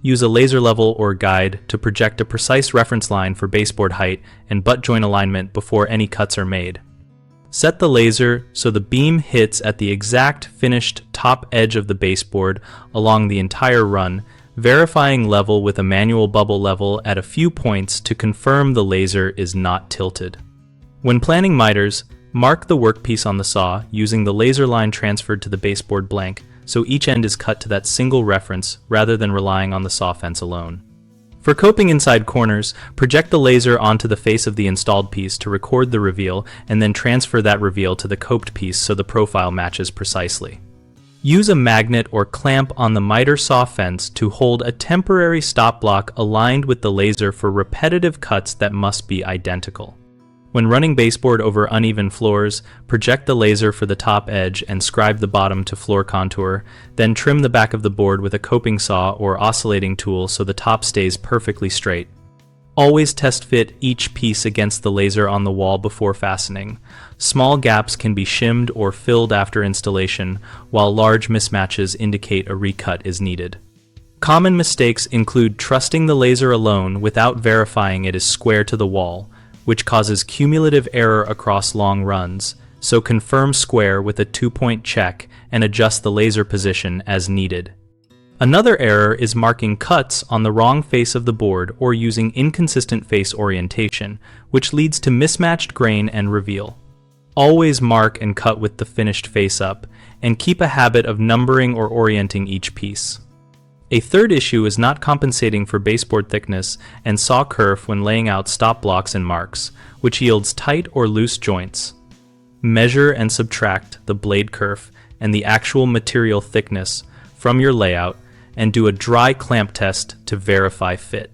use a laser level or guide to project a precise reference line for baseboard height and butt joint alignment before any cuts are made. Set the laser so the beam hits at the exact finished top edge of the baseboard along the entire run, verifying level with a manual bubble level at a few points to confirm the laser is not tilted. When planning miters, mark the workpiece on the saw using the laser line transferred to the baseboard blank so each end is cut to that single reference rather than relying on the saw fence alone. For coping inside corners, project the laser onto the face of the installed piece to record the reveal and then transfer that reveal to the coped piece so the profile matches precisely. Use a magnet or clamp on the miter saw fence to hold a temporary stop block aligned with the laser for repetitive cuts that must be identical. When running baseboard over uneven floors, project the laser for the top edge and scribe the bottom to floor contour, then trim the back of the board with a coping saw or oscillating tool so the top stays perfectly straight. Always test fit each piece against the laser on the wall before fastening. Small gaps can be shimmed or filled after installation, while large mismatches indicate a recut is needed. Common mistakes include trusting the laser alone without verifying it is square to the wall, which causes cumulative error across long runs, so confirm square with a 2-point check and adjust the laser position as needed. Another error is marking cuts on the wrong face of the board or using inconsistent face orientation, which leads to mismatched grain and reveal. Always mark and cut with the finished face up, and keep a habit of numbering or orienting each piece. A third issue is not compensating for baseboard thickness and saw kerf when laying out stop blocks and marks, which yields tight or loose joints. Measure and subtract the blade kerf and the actual material thickness from your layout and do a dry clamp test to verify fit.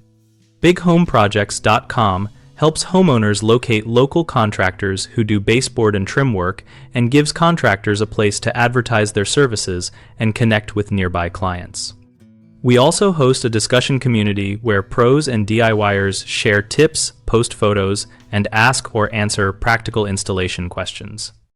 BigHomeProjects.com helps homeowners locate local contractors who do baseboard and trim work and gives contractors a place to advertise their services and connect with nearby clients. We also host a discussion community where pros and DIYers share tips, post photos, and ask or answer practical installation questions.